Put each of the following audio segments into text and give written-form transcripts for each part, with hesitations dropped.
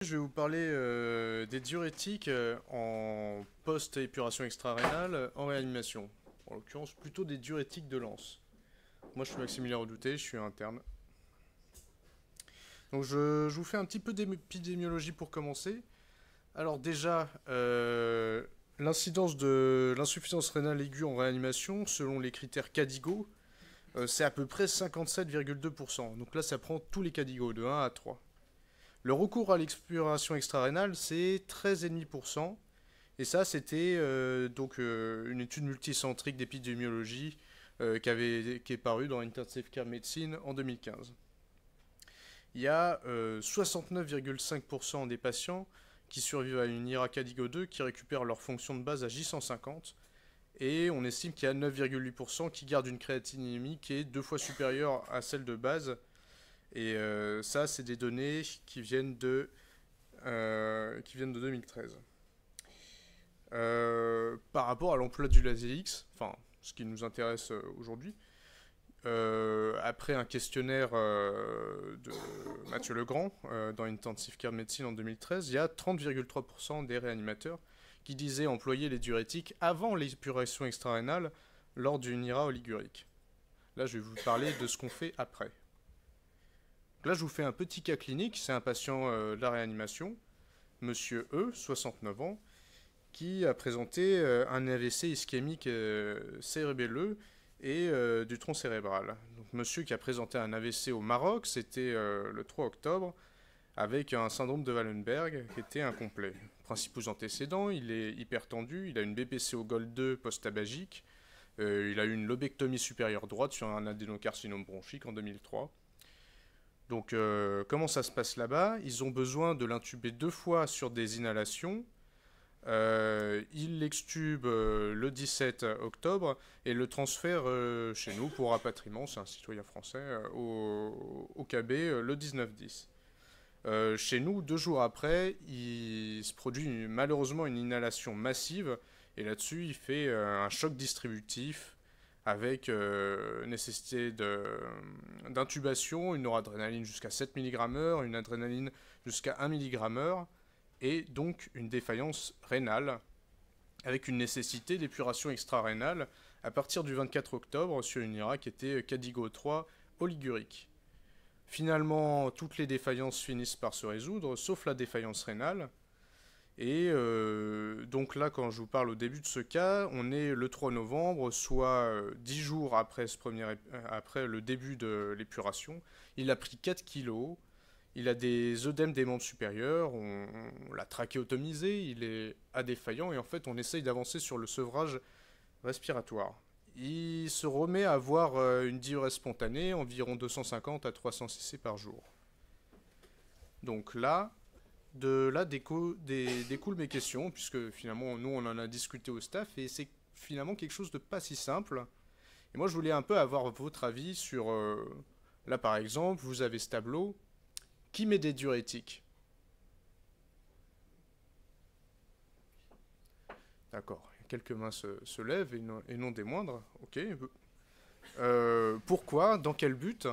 Je vais vous parler des diurétiques en post-épuration extra-rénale en réanimation. En l'occurrence, plutôt des diurétiques de Lens. Moi, je suis Maximilien Redouté, je suis interne. Donc, je vous fais un petit peu d'épidémiologie pour commencer. Alors, déjà, l'incidence de l'insuffisance rénale aiguë en réanimation, selon les critères CADIGO, c'est à peu près 57,2%. Donc là, ça prend tous les CADIGO, de 1 à 3. Le recours à l'exploration extra-rénale, c'est 13,5%. Et ça, c'était une étude multicentrique d'épidémiologie qui est parue dans Intensive Care Medicine en 2015. Il y a 69,5% des patients qui survivent à une IRA Cadigo 2 qui récupèrent leur fonction de base à J150. Et on estime qu'il y a 9,8% qui gardent une créatinémie qui est 2 fois supérieure à celle de base. Et ça, c'est des données qui viennent de 2013. Par rapport à l'emploi du LASIX, enfin, ce qui nous intéresse aujourd'hui, après un questionnaire de Mathieu Legrand dans Intensive Care Medicine en 2013, il y a 30,3% des réanimateurs qui disaient employer les diurétiques avant l'épuration extra-rénale lors d'une IRA oligurique. Là, je vais vous parler de ce qu'on fait après. Donc là, je vous fais un petit cas clinique. C'est un patient de la réanimation, monsieur E, 69 ans, qui a présenté un AVC ischémique cérébelleux et du tronc cérébral. Donc, monsieur qui a présenté un AVC au Maroc, c'était le 3 octobre, avec un syndrome de Wallenberg qui était incomplet. Principaux antécédents, il est hypertendu, il a une BPC au GOLD 2 post-tabagique, il a eu une lobectomie supérieure droite sur un adénocarcinome bronchique en 2003. Donc, comment ça se passe là-bas? Ils ont besoin de l'intuber 2 fois sur des inhalations. Ils l'extubent le 17 octobre et le transfèrent chez nous pour rapatriement, c'est un citoyen français, au KB le 19-10. Chez nous, 2 jours après, il se produit malheureusement une inhalation massive et là-dessus, il fait un choc distributif avec nécessité d'intubation, une noradrénaline jusqu'à 7 mg/h, une adrénaline jusqu'à 1 mg/h, et donc une défaillance rénale, avec une nécessité d'épuration extra-rénale à partir du 24 octobre sur une IRA qui était Cadigo 3 oligurique. Finalement, toutes les défaillances finissent par se résoudre, sauf la défaillance rénale. Et donc là, quand je vous parle au début de ce cas, on est le 3 novembre, soit 10 jours après le début de l'épuration. Il a pris 4 kilos, il a des œdèmes des membres supérieurs, on l'a trachéotomisé, il est à défaillant et en fait on essaye d'avancer sur le sevrage respiratoire. Il se remet à avoir une diurèse spontanée, environ 250 à 300 cc par jour. Donc là, de là découlent mes questions, puisque finalement nous on en a discuté au staff et c'est finalement quelque chose de pas si simple. Et moi je voulais un peu avoir votre avis sur... là par exemple, vous avez ce tableau. Qui met des diurétiques? D'accord. Quelques mains se lèvent et non des moindres. Ok. Pourquoi? Dans quel but?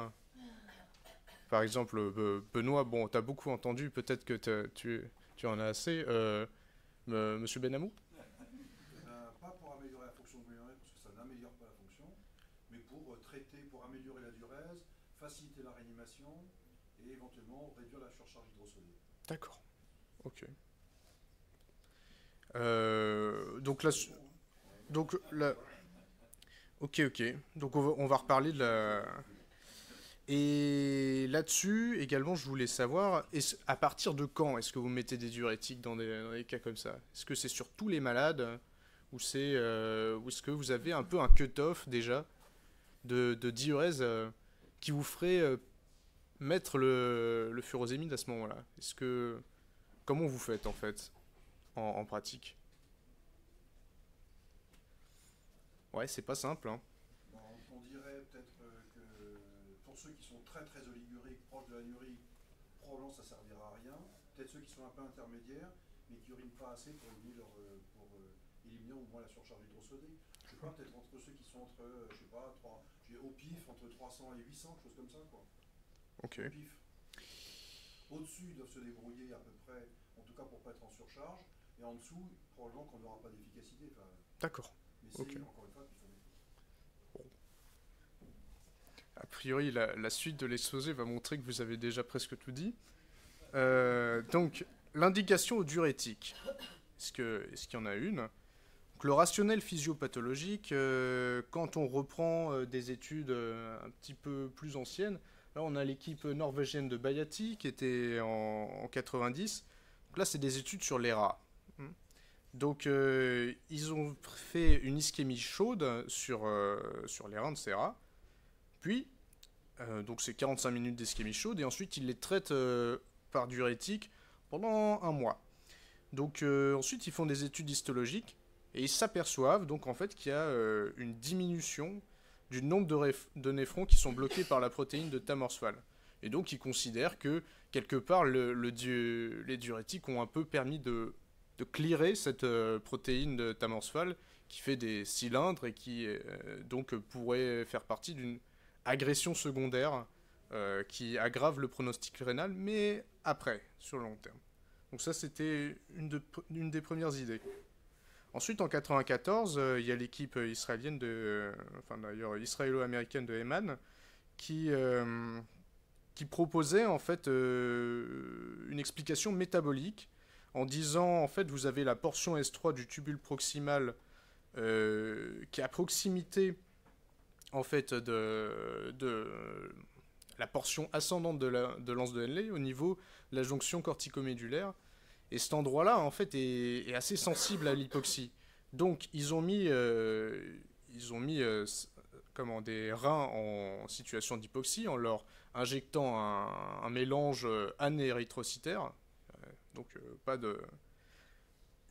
Par exemple, Benoît, bon, t'as beaucoup entendu, peut-être que tu en as assez. Monsieur Benamou? Pas pour améliorer la fonction pulmonaire, parce que ça n'améliore pas la fonction, mais pour traiter, pour améliorer la diurèse, faciliter la réanimation et éventuellement réduire la surcharge hydrosodique. D'accord. Ok. Donc là, C'est bon, hein. donc là, ok, ok. Donc on va reparler de la. Et là-dessus, également, je voulais savoir, à partir de quand est-ce que vous mettez des diurétiques dans des cas comme ça? Est-ce que c'est sur tous les malades ou est-ce que vous avez un peu un cut-off déjà de diurèse qui vous ferait mettre le furosémide à ce moment-là? Comment vous faites en fait en pratique? Ouais, c'est pas simple, hein. Bon, on dirait peut-être que pour ceux qui sont très très oliguriques, proches de l'anurie, probablement ça servira à rien. Peut-être ceux qui sont un peu intermédiaires, mais qui urinent pas assez pour éliminer au moins la surcharge hydrosodique. Je sais pas, peut-être entre ceux qui sont entre, je sais pas, j'ai au pif entre 300 et 800, quelque chose comme ça, quoi. Ok. Au pif. Au-dessus, ils doivent se débrouiller à peu près, en tout cas pour ne pas être en surcharge. Et en dessous, probablement qu'on n'aura pas d'efficacité. Enfin, D'accord. mais c'est, Ok. encore une fois, qu'il faut... A priori, la suite de l'exposé va montrer que vous avez déjà presque tout dit. Donc, l'indication au diurétique. Est-ce qu'il y en a une? Donc, le rationnel physiopathologique, quand on reprend des études un petit peu plus anciennes, là on a l'équipe norvégienne de Bayati qui était en 90. Donc là, c'est des études sur les rats. Donc, ils ont fait une ischémie chaude sur les reins de ces rats. Puis, donc c'est 45 minutes d'ischémie chaude, et ensuite ils les traitent par diurétique pendant un mois. Donc ensuite ils font des études histologiques, et ils s'aperçoivent donc en fait qu'il y a une diminution du nombre de néphrons qui sont bloqués par la protéine de Tamorsval. Et donc ils considèrent que quelque part les diurétiques ont un peu permis de clearer cette protéine de Tamorsval qui fait des cylindres et qui donc pourrait faire partie d'une agression secondaire qui aggrave le pronostic rénal, mais après, sur le long terme. Donc ça, c'était une des premières idées. Ensuite, en 94, il y a l'équipe israélienne enfin d'ailleurs israélo-américaine de Eman qui proposait en fait une explication métabolique en disant en fait vous avez la portion S3 du tubule proximal qui est à proximité en fait de la portion ascendante de l'anse de Henle au niveau de la jonction corticomédulaire. Et cet endroit-là, en fait, est assez sensible à l'hypoxie. Donc, ils ont mis des reins en situation d'hypoxie en leur injectant un mélange anérythrocytaire. Donc, il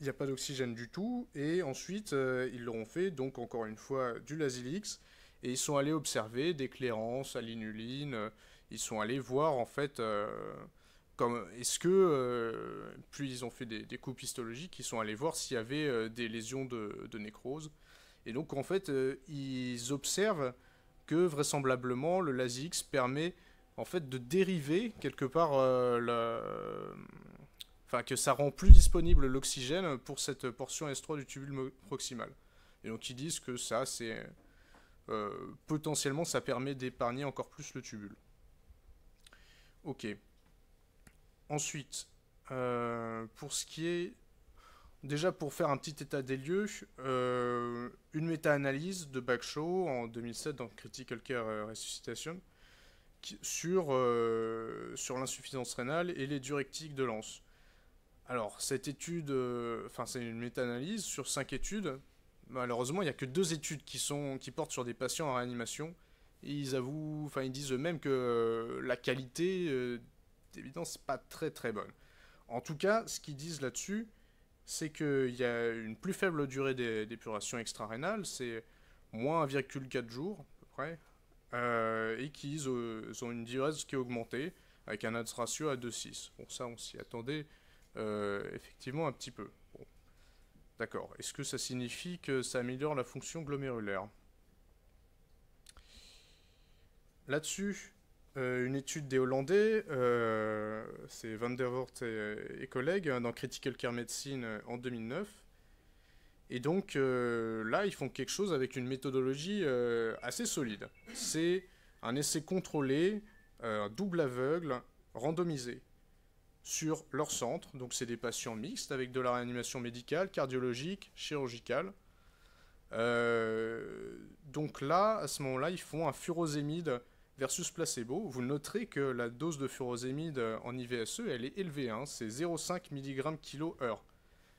n'y a pas d'oxygène du tout. Et ensuite, ils leur ont fait, donc, encore une fois, du Lasix. Et ils sont allés observer des clairances à l'inuline. Ils sont allés voir, en fait, puis ils ont fait des coupes histologiques, ils sont allés voir s'il y avait des lésions de nécrose. Et donc, en fait, ils observent que, vraisemblablement, le Lasix permet, en fait, de dériver, quelque part, enfin, que ça rend plus disponible l'oxygène pour cette portion S3 du tubule proximal. Et donc, ils disent que ça, c'est... potentiellement, ça permet d'épargner encore plus le tubule. Ok. Ensuite, pour ce qui est... Déjà, pour faire un petit état des lieux, une méta-analyse de Bagshaw en 2007 dans Critical Care Resuscitation sur l'insuffisance rénale et les diurétiques de Lens. Alors, cette étude, c'est une méta-analyse sur 5 études. Malheureusement, il n'y a que 2 études qui portent sur des patients en réanimation. Et ils disent eux-mêmes que la qualité, d'évidence, n'est pas très très bonne. En tout cas, ce qu'ils disent là-dessus, c'est qu'il y a une plus faible durée d'épuration extra-rénale, c'est moins 1,4 jours à peu près, et qu'ils ont une diurèse qui est augmentée, avec un odds ratio à 2,6. Bon, ça, on s'y attendait effectivement un petit peu. Bon. D'accord. Est-ce que ça signifie que ça améliore la fonction glomérulaire? Là-dessus, une étude des Hollandais, c'est Van der Voort et collègues, dans Critical Care Medicine en 2009. Et donc là, ils font quelque chose avec une méthodologie assez solide. C'est un essai contrôlé, double aveugle, randomisé, sur leur centre. Donc c'est des patients mixtes avec de la réanimation médicale, cardiologique, chirurgicale. Donc là, à ce moment-là, ils font un furosémide versus placebo. Vous noterez que la dose de furosémide en IVSE, elle est élevée, hein, c'est 0,5 mg/kg/h,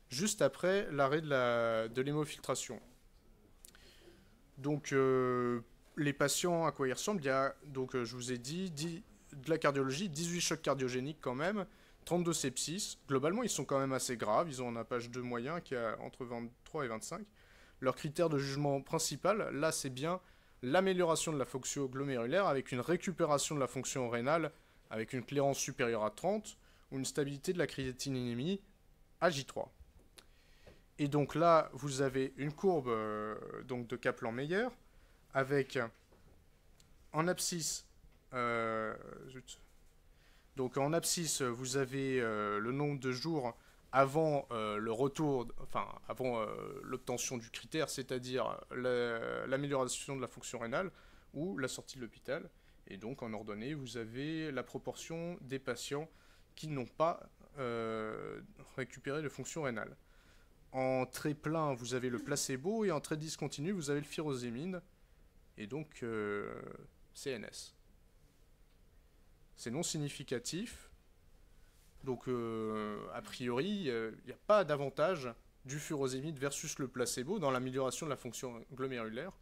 juste après l'arrêt de l'hémofiltration. Donc, les patients, à quoi ils ressemblent? Il y a, donc, je vous ai dit, de la cardiologie, 18 chocs cardiogéniques quand même, 32 sepsis. Globalement, ils sont quand même assez graves. Ils ont un APH2 moyen qui est entre 23 et 25. Leur critère de jugement principal, là, c'est bien l'amélioration de la fonction glomérulaire avec une récupération de la fonction rénale avec une clairance supérieure à 30 ou une stabilité de la créatinémie à J3. Et donc là, vous avez une courbe donc de Kaplan-Meier avec en abscisse Donc en abscisse, vous avez le nombre de jours avant le retour, enfin avant l'obtention du critère, c'est-à-dire l'amélioration de la fonction rénale ou la sortie de l'hôpital. Et donc en ordonnée, vous avez la proportion des patients qui n'ont pas récupéré de fonction rénale. En trait plein, vous avez le placebo, et en trait discontinu, vous avez le furosémide, et donc CNS. C'est non significatif, donc a priori, il n'y a pas d'avantage du furosémide versus le placebo dans l'amélioration de la fonction glomérulaire.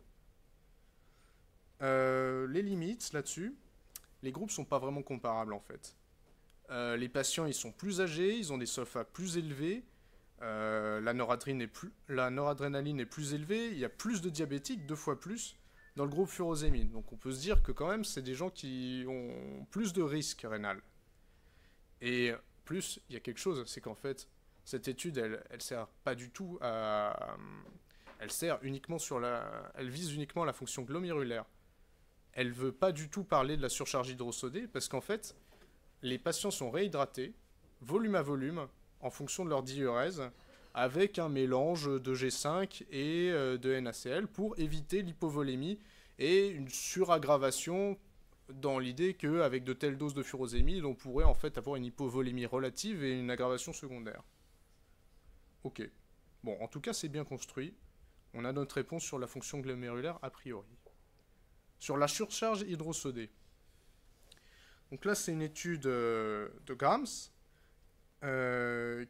Les limites là-dessus, les groupes sont pas vraiment comparables en fait. Les patients ils sont plus âgés, ils ont des SOFA plus élevés, la noradrénaline est plus élevée, il y a plus de diabétiques, 2 fois plus, dans le groupe furosémide. Donc on peut se dire que quand même c'est des gens qui ont plus de risques rénal. Et plus, il y a quelque chose, c'est qu'en fait, cette étude, elle sert pas du tout à... Elle sert uniquement elle vise uniquement la fonction glomérulaire. Elle veut pas du tout parler de la surcharge hydrosodée, parce qu'en fait, les patients sont réhydratés, volume à volume, en fonction de leur diurèse, avec un mélange de G5 et de NaCl pour éviter l'hypovolémie et une suraggravation dans l'idée qu'avec de telles doses de furosémide, on pourrait en fait avoir une hypovolémie relative et une aggravation secondaire. Ok. Bon, en tout cas, c'est bien construit. On a notre réponse sur la fonction glomérulaire a priori. Sur la surcharge hydrosodée. Donc là, c'est une étude de Grams,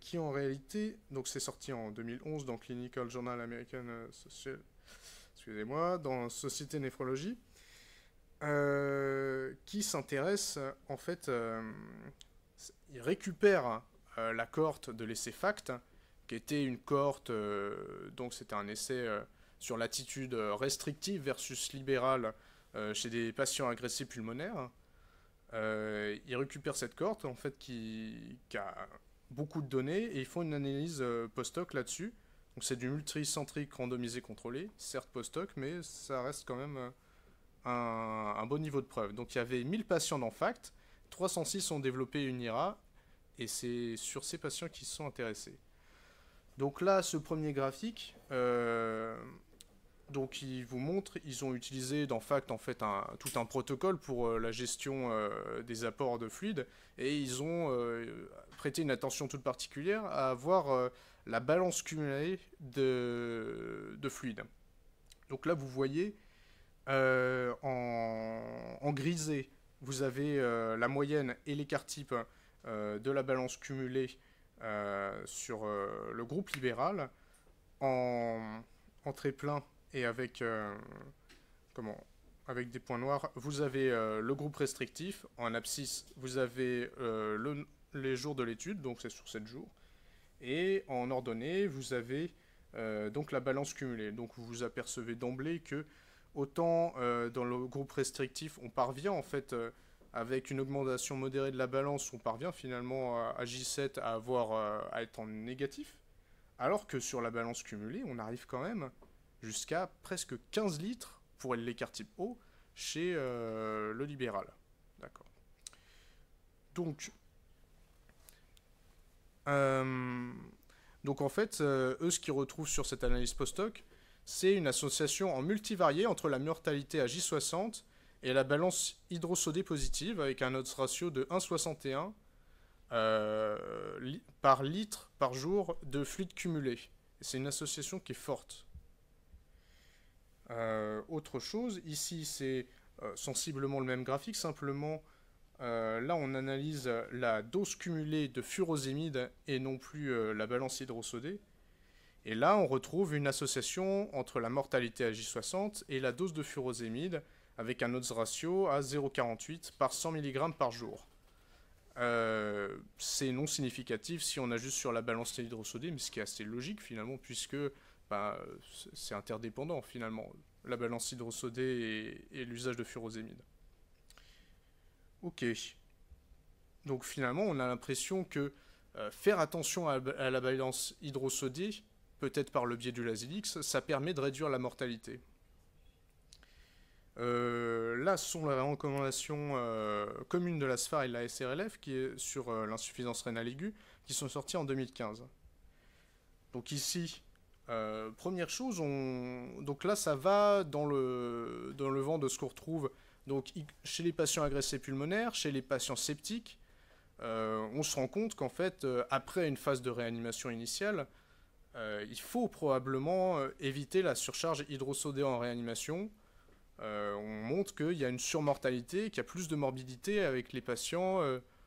qui en réalité, donc c'est sorti en 2011 dans Clinical Journal American Social, excusez-moi, dans Société Néphrologie, qui s'intéresse, en fait, il récupère la cohorte de l'essai FACT, qui était une cohorte, donc c'était un essai sur l'attitude restrictive versus libérale chez des patients agressifs pulmonaires. Ils récupèrent cette cohorte en fait qui a beaucoup de données et ils font une analyse post-hoc là-dessus. Donc c'est du multicentrique randomisé contrôlé, certes post-hoc, mais ça reste quand même un bon niveau de preuve. Donc il y avait 1000 patients dans FACT, 306 ont développé une IRA et c'est sur ces patients qui se sont intéressés. Donc là, ce premier graphique, donc il vous montre, ils ont utilisé dans FACT en fait tout un protocole pour la gestion des apports de fluides et ils ont prêté une attention toute particulière à avoir la balance cumulée de fluides. Donc là vous voyez en grisé, vous avez la moyenne et l'écart type de la balance cumulée sur le groupe libéral. En trait plein et avec, avec des points noirs, vous avez le groupe restrictif. En abscisse, vous avez les jours de l'étude, donc c'est sur 7 jours. Et en ordonnée, vous avez donc la balance cumulée. Donc vous vous apercevez d'emblée que autant dans le groupe restrictif, on parvient en fait avec une augmentation modérée de la balance, on parvient finalement à J7 à être en négatif. Alors que sur la balance cumulée, on arrive quand même jusqu'à presque 15 litres pour l'écart type O chez le libéral. D'accord. Donc en fait, eux, ce qu'ils retrouvent sur cette analyse post-hoc, c'est une association en multivarié entre la mortalité à J60 et la balance hydrosodée positive avec un odds ratio de 1,61 par litre par jour de fluide cumulé. C'est une association qui est forte. Autre chose, ici c'est sensiblement le même graphique, simplement là on analyse la dose cumulée de furosémide et non plus la balance hydrosodée. Et là on retrouve une association entre la mortalité à J60 et la dose de furosémide avec un odds ratio à 0,48 par 100 mg par jour. C'est non significatif si on ajuste sur la balance hydrosodée, mais ce qui est assez logique finalement, puisque c'est interdépendant finalement, la balance hydrosodée et l'usage de furosémide. Ok. Donc finalement, on a l'impression que faire attention à la balance hydrosodée, peut-être par le biais du Lasélix, ça permet de réduire la mortalité. Là, ce sont les recommandations communes de la SFAR et de la SRLF qui est sur l'insuffisance rénale aiguë, qui sont sorties en 2015. Donc ici, première chose, donc là ça va dans le vent de ce qu'on retrouve donc, chez les patients agressés pulmonaires, chez les patients septiques. On se rend compte qu'en fait, après une phase de réanimation initiale, il faut probablement éviter la surcharge hydrosodée en réanimation. On montre qu'il y a une surmortalité, qu'il y a plus de morbidité avec les patients.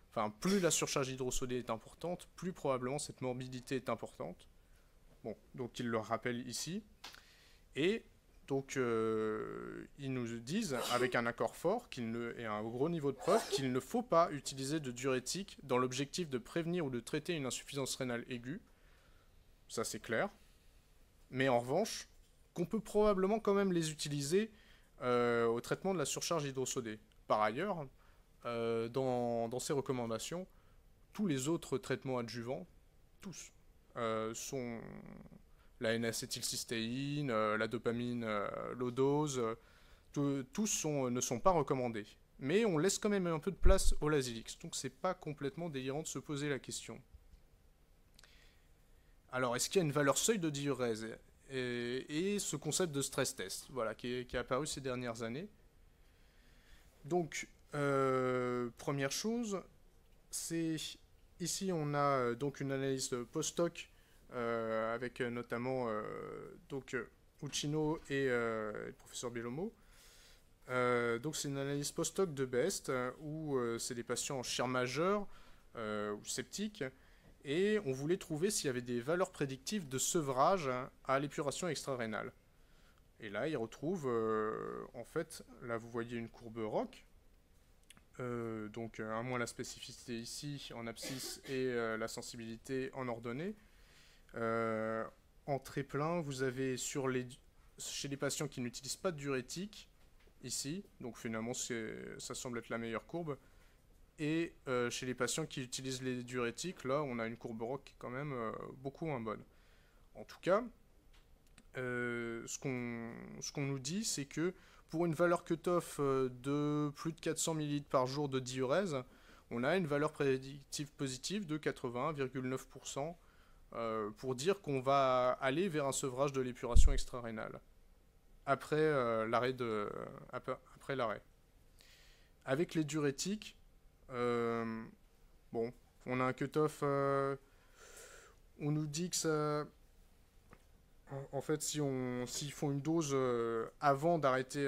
Enfin, plus la surcharge hydrosodée est importante, plus probablement cette morbidité est importante. Bon, donc ils le rappellent ici. Et donc ils nous disent, avec un accord fort et un gros niveau de preuve, qu'il ne faut pas utiliser de diurétiques dans l'objectif de prévenir ou de traiter une insuffisance rénale aiguë. Ça c'est clair. Mais en revanche, qu'on peut probablement quand même les utiliser au traitement de la surcharge hydrosodée. Par ailleurs, dans ces recommandations, tous les autres traitements adjuvants, tous, sont la N-acétylcystéine, la dopamine low dose, tous ne sont pas recommandés. Mais on laisse quand même un peu de place au Lasix, donc c'est pas complètement délirant de se poser la question. Alors, est-ce qu'il y a une valeur seuil de diurèse et ce concept de stress test, voilà, qui est apparu ces dernières années. Donc, première chose, c'est ici on a donc une analyse post-hoc avec notamment donc Uccino et le professeur Bellomo. Donc c'est une analyse post-hoc de BEST où c'est des patients en chir majeur ou septiques. Et on voulait trouver s'il y avait des valeurs prédictives de sevrage à l'épuration extra-rénale. Et là, ils retrouvent, en fait, là vous voyez une courbe ROC, donc un moins la spécificité ici en abscisse et la sensibilité en ordonnée. En très plein, vous avez chez les patients qui n'utilisent pas de diurétique, ici, donc finalement ça semble être la meilleure courbe. Et chez les patients qui utilisent les diurétiques, là, on a une courbe ROC qui est quand même beaucoup moins bonne. En tout cas, ce qu'on nous dit, c'est que pour une valeur cutoff de plus de 400 ml par jour de diurèse, on a une valeur prédictive positive de 80,9% pour dire qu'on va aller vers un sevrage de l'épuration extra-rénale après l'arrêt. Avec les diurétiques, bon, on a un cutoff. On nous dit que ça. En fait, s'ils font une dose avant d'arrêter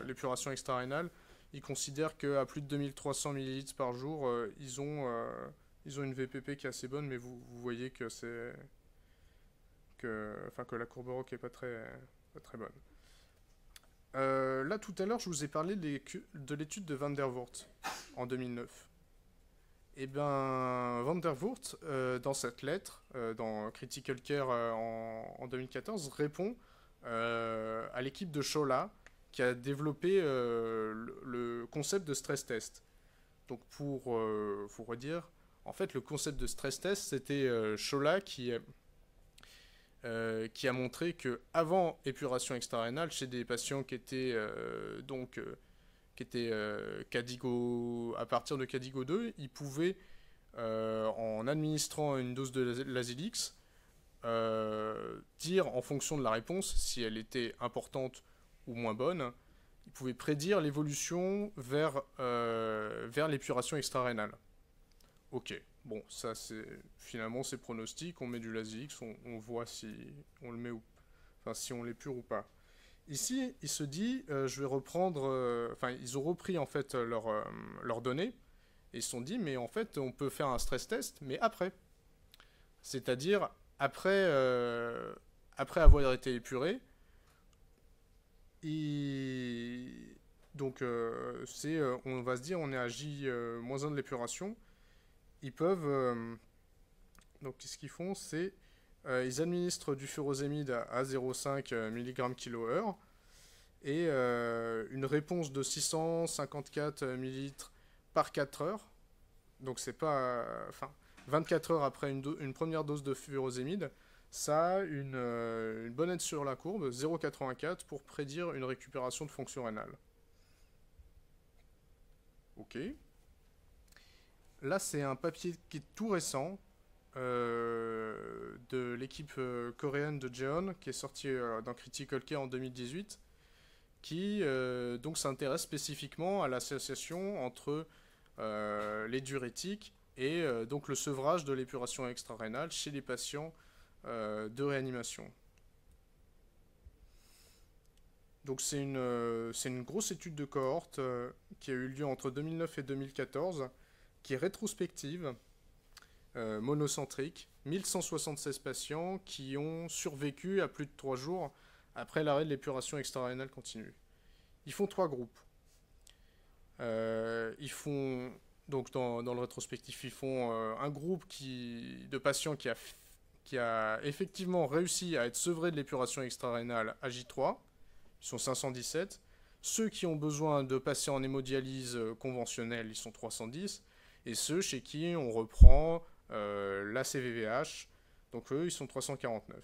l'épuration extra-rénale, ils considèrent qu'à plus de 2300 ml par jour, ils ont une VPP qui est assez bonne, mais vous voyez que que la courbe ROC est pas très bonne. Là, tout à l'heure, je vous ai parlé de l'étude de Van der Voort en 2009. Et bien, Van der Voort, dans cette lettre, dans Critical Care en 2014, répond à l'équipe de Scholla qui a développé le concept de stress test. Donc, pour vous redire, en fait, le concept de stress test, c'était Scholla qui a montré que avant épuration extra-rénale, chez des patients qui étaient Cadigo, à partir de Cadigo 2, ils pouvaient, en administrant une dose de Lasix, dire en fonction de la réponse si elle était importante ou moins bonne, ils pouvaient prédire l'évolution vers l'épuration extra-rénale. Ok, bon, ça finalement c'est pronostic, on met du Lasix, on voit si on le met si on l'épure ou pas. Ici, il se dit, je vais reprendre, ils ont repris en fait leurs données, et ils se sont dit, mais en fait, on peut faire un stress test, mais après. C'est-à-dire, après avoir été épuré, donc on va se dire, on est à J-1 de l'épuration, ils peuvent, donc qu'est-ce qu'ils font, c'est ils administrent du furosémide à 0,5 mg/kH et une réponse de 654 ml par 4 heures. Donc c'est pas... 24 heures après une première dose de furosémide, Ça a une bonne aide sur la courbe, 0,84 pour prédire une récupération de fonction rénale. Ok. Là, c'est un papier qui est tout récent de l'équipe coréenne de Jeon, qui est sorti dans Critical Care en 2018, qui donc s'intéresse spécifiquement à l'association entre les diurétiques et donc le sevrage de l'épuration extra-rénale chez les patients de réanimation. Donc c'est une grosse étude de cohorte qui a eu lieu entre 2009 et 2014, qui est rétrospective, monocentrique, 1176 patients qui ont survécu à plus de 3 jours après l'arrêt de l'épuration extra-rénale continue. Ils font 3 groupes. Ils font, donc dans le rétrospectif, ils font un groupe de patients qui a effectivement réussi à être sevré de l'épuration extra-rénale à J3. Ils sont 517. Ceux qui ont besoin de passer en hémodialyse conventionnelle, ils sont 310. Et ceux chez qui on reprend la CVVH, donc eux, ils sont 349.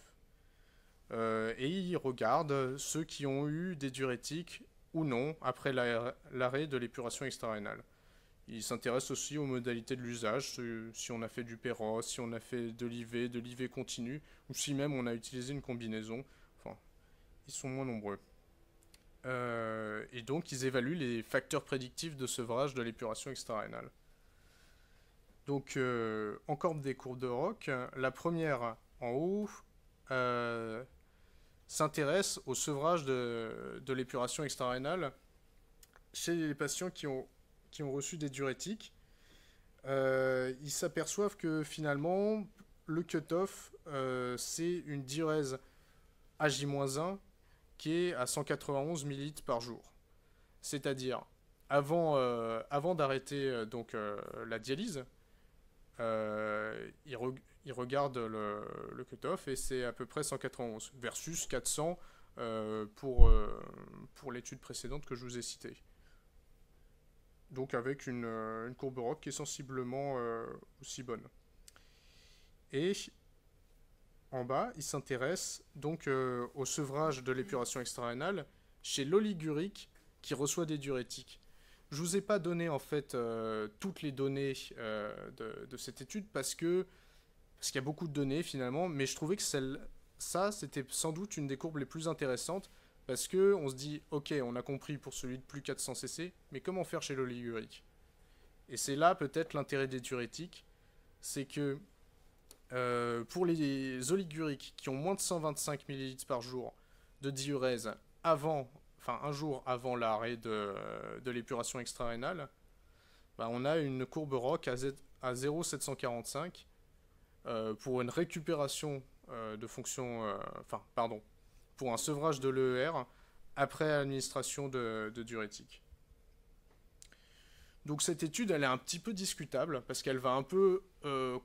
Et ils regardent ceux qui ont eu des diurétiques ou non après l'arrêt de l'épuration extra-rénale. Ils s'intéressent aussi aux modalités de l'usage, si on a fait du péros, si on a fait de l'IV continu, ou si même on a utilisé une combinaison. Enfin, ils sont moins nombreux. Et donc, ils évaluent les facteurs prédictifs de sevrage de l'épuration extra-rénale. Donc, encore des courbes de Rock. La première, en haut, s'intéresse au sevrage de l'épuration extra-rénale chez les patients qui ont reçu des diurétiques. Ils s'aperçoivent que finalement, le cut-off, c'est une diurèse AJ-1 qui est à 191 ml par jour. C'est-à-dire, avant d'arrêter la dialyse, ils regardent le cut-off et c'est à peu près 191 versus 400 pour l'étude précédente que je vous ai citée. Donc avec une courbe Rock qui est sensiblement aussi bonne. Et en bas, il s'intéresse donc au sevrage de l'épuration extra-rénale chez l'oligurique qui reçoit des diurétiques. Je vous ai pas donné en fait toutes les données de cette étude parce qu'il y a beaucoup de données finalement, mais je trouvais que ça c'était sans doute une des courbes les plus intéressantes parce que on se dit ok, on a compris pour celui de plus 400 cc, mais comment faire chez l'oligurique? Et c'est là peut-être l'intérêt des diurétiques, c'est que pour les oliguriques qui ont moins de 125 ml par jour de diurèse un jour avant l'arrêt de l'épuration extra-rénale, bah, on a une courbe Rock à 0,745 pour une récupération de fonction, pour un sevrage de l'EER après administration de diurétique. Donc cette étude, elle est un petit peu discutable parce qu'elle va un peu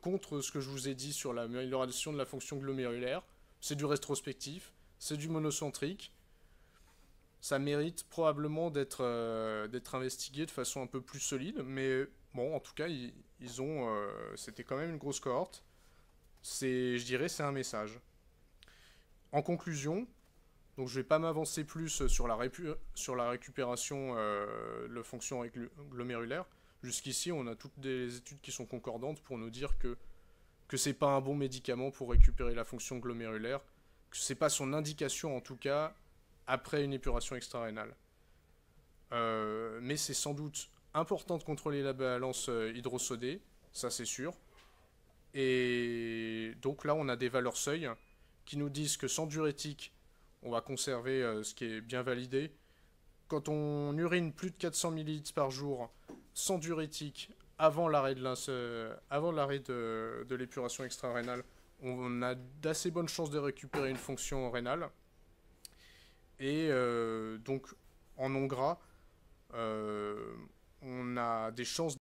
contre ce que je vous ai dit sur l'amélioration de la fonction glomérulaire. C'est du rétrospectif, c'est du monocentrique. Ça mérite probablement d'être investigué de façon un peu plus solide, mais bon, en tout cas, c'était quand même une grosse cohorte. Je dirais, c'est un message. En conclusion, donc je vais pas m'avancer plus sur la récupération de fonction glomérulaire. Jusqu'ici, on a toutes des études qui sont concordantes pour nous dire que c'est pas un bon médicament pour récupérer la fonction glomérulaire, que c'est pas son indication en tout cas après une épuration extra-rénale. Mais c'est sans doute important de contrôler la balance hydrosodée, ça c'est sûr. Et donc là, on a des valeurs seuil qui nous disent que sans diurétique, on va conserver ce qui est bien validé. Quand on urine plus de 400 ml par jour sans diurétique avant l'arrêt de l'épuration extra-rénale, on a d'assez bonnes chances de récupérer une fonction rénale. Et donc en non gras, on a des chances